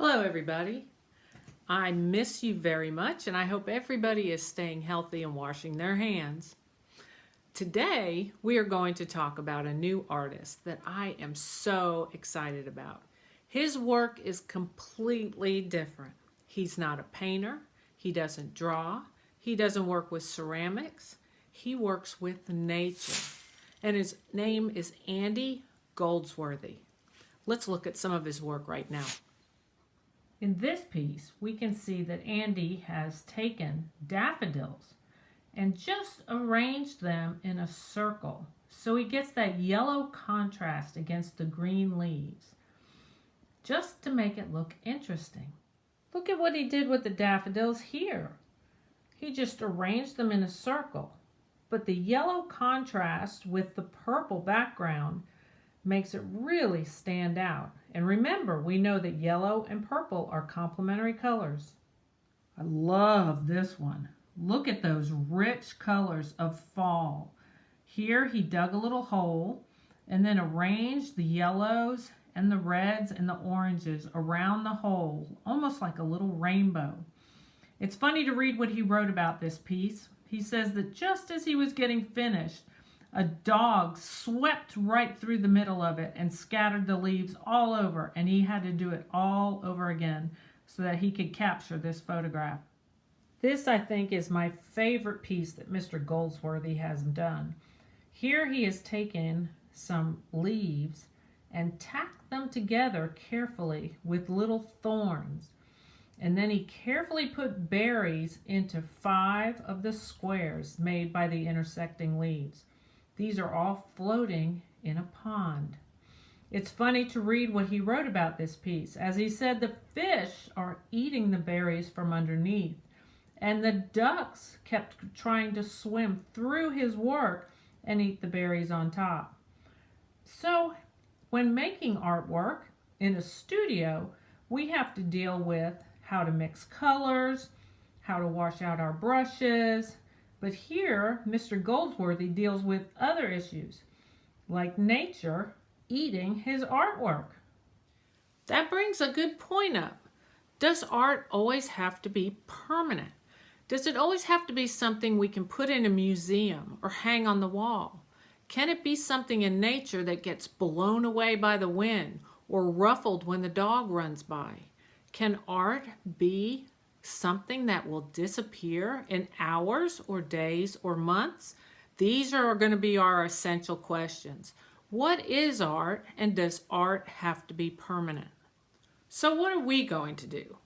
Hello everybody. I miss you very much and I hope everybody is staying healthy and washing their hands. Today we are going to talk about a new artist that I am so excited about. His work is completely different. He's not a painter, he doesn't draw, he doesn't work with ceramics, he works with nature. And his name is Andy Goldsworthy. Let's look at some of his work right now. In this piece, we can see that Andy has taken daffodils and just arranged them in a circle. So he gets that yellow contrast against the green leaves, just to make it look interesting. Look at what he did with the daffodils here. He just arranged them in a circle, but the yellow contrast with the purple background makes it really stand out. And remember, we know that yellow and purple are complementary colors. I love this one. Look at those rich colors of fall. Here he dug a little hole and then arranged the yellows and the reds and the oranges around the hole, almost like a little rainbow. It's funny to read what he wrote about this piece. He says that just as he was getting finished, a dog swept right through the middle of it and scattered the leaves all over, and he had to do it all over again so that he could capture this photograph. This, I think, is my favorite piece that Mr. Goldsworthy has done. Here he has taken some leaves and tacked them together carefully with little thorns. And then he carefully put berries into 5 of the squares made by the intersecting leaves. These are all floating in a pond. It's funny to read what he wrote about this piece. As he said, the fish are eating the berries from underneath, and the ducks kept trying to swim through his work and eat the berries on top. So when making artwork in a studio, we have to deal with how to mix colors, how to wash out our brushes. But here, Mr. Goldsworthy deals with other issues, like nature eating his artwork. That brings a good point up. Does art always have to be permanent? Does it always have to be something we can put in a museum or hang on the wall? Can it be something in nature that gets blown away by the wind or ruffled when the dog runs by? Can art be something that will disappear in hours or days or months? These are going to be our essential questions. What is art, and does art have to be permanent? So what are we going to do?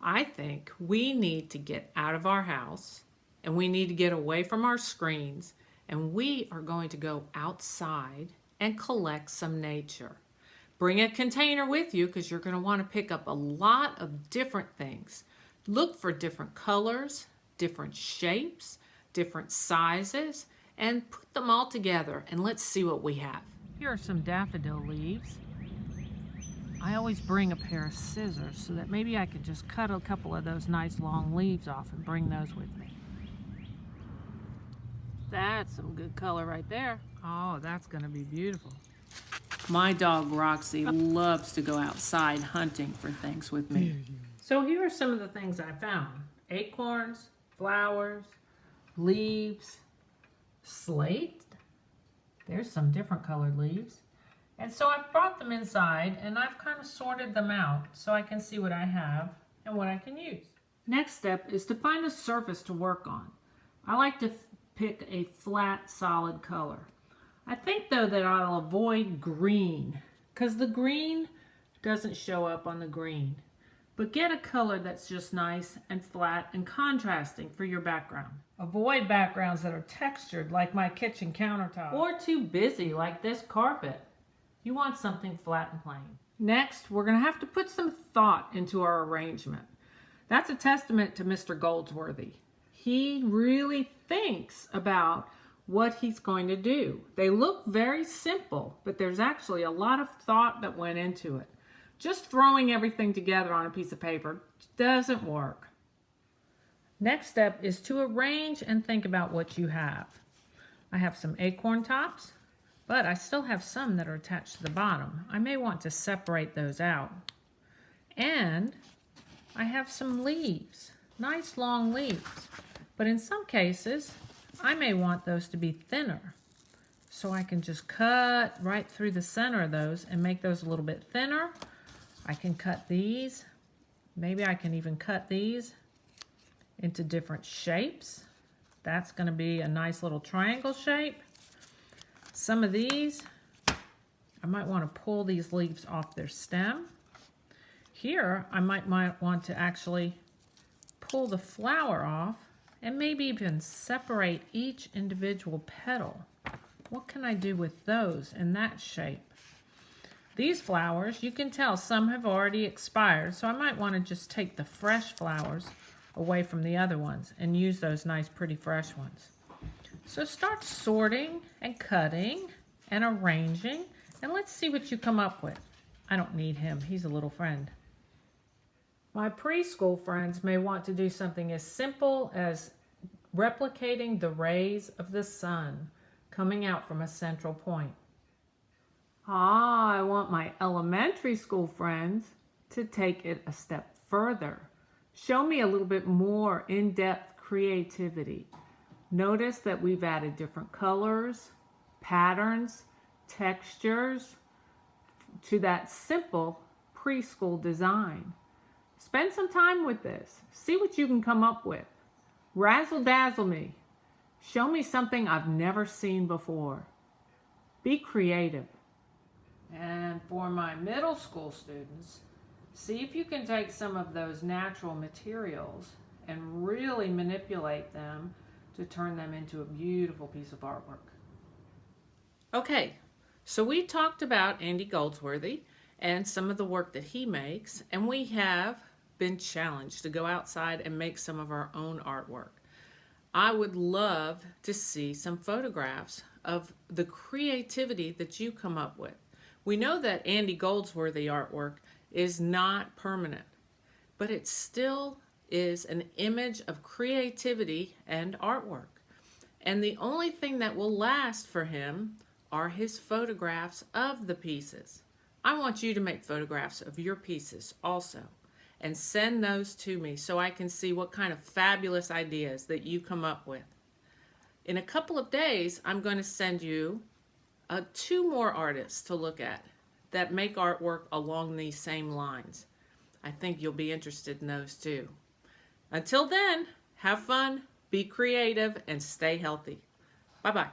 I think we need to get out of our house and we need to get away from our screens, and we are going to go outside and collect some nature. Bring a container with you because you're going to want to pick up a lot of different things. Look for different colors, different shapes, different sizes, and put them all together, and let's see what we have. Here are some daffodil leaves. I always bring a pair of scissors so that maybe I could just cut a couple of those nice long leaves off and bring those with me. That's some good color right there. Oh, that's going to be beautiful. My dog Roxy loves to go outside hunting for things with me. So here are some of the things I found. Acorns, flowers, leaves, slate. There's some different colored leaves. And so I brought them inside and I've kind of sorted them out so I can see what I have and what I can use. Next step is to find a surface to work on. I like to pick a flat, solid color. I think though that I'll avoid green because the green doesn't show up on the green. But get a color that's just nice and flat and contrasting for your background. Avoid backgrounds that are textured like my kitchen countertop or too busy like this carpet. You want something flat and plain. Next, we're going to have to put some thought into our arrangement. That's a testament to Mr. Goldsworthy. He really thinks about what he's going to do. They look very simple, but there's actually a lot of thought that went into it. Just throwing everything together on a piece of paper doesn't work. Next step is to arrange and think about what you have. I have some acorn tops, but I still have some that are attached to the bottom. I may want to separate those out. And I have some leaves, nice long leaves. But in some cases, I may want those to be thinner. So I can just cut right through the center of those and make those a little bit thinner. I can cut these. Maybe I can even cut these into different shapes. That's going to be a nice little triangle shape. Some of these, I might want to pull these leaves off their stem. Here, I might want to actually pull the flower off and maybe even separate each individual petal. What can I do with those in that shape? These flowers, you can tell some have already expired, so I might want to just take the fresh flowers away from the other ones and use those nice pretty fresh ones. So start sorting and cutting and arranging, and let's see what you come up with. I don't need him, he's a little friend. My preschool friends may want to do something as simple as replicating the rays of the sun coming out from a central point. I want my elementary school friends to take it a step further. Show me a little bit more in-depth creativity. Notice that we've added different colors, patterns, textures to that simple preschool design. Spend some time with this. See what you can come up with. Razzle dazzle me. Show me something I've never seen before. Be creative. And for my middle school students, see if you can take some of those natural materials and really manipulate them to turn them into a beautiful piece of artwork. Okay, so we talked about Andy Goldsworthy and some of the work that he makes, and we have been challenged to go outside and make some of our own artwork. I would love to see some photographs of the creativity that you come up with. We know that Andy Goldsworthy artwork is not permanent, but it still is an image of creativity and artwork. And the only thing that will last for him are his photographs of the pieces. I want you to make photographs of your pieces also and send those to me so I can see what kind of fabulous ideas that you come up with. In a couple of days, I'm going to send you 2 more artists to look at that make artwork along these same lines. I think you'll be interested in those too. Until then, have fun, be creative, and stay healthy. Bye-bye.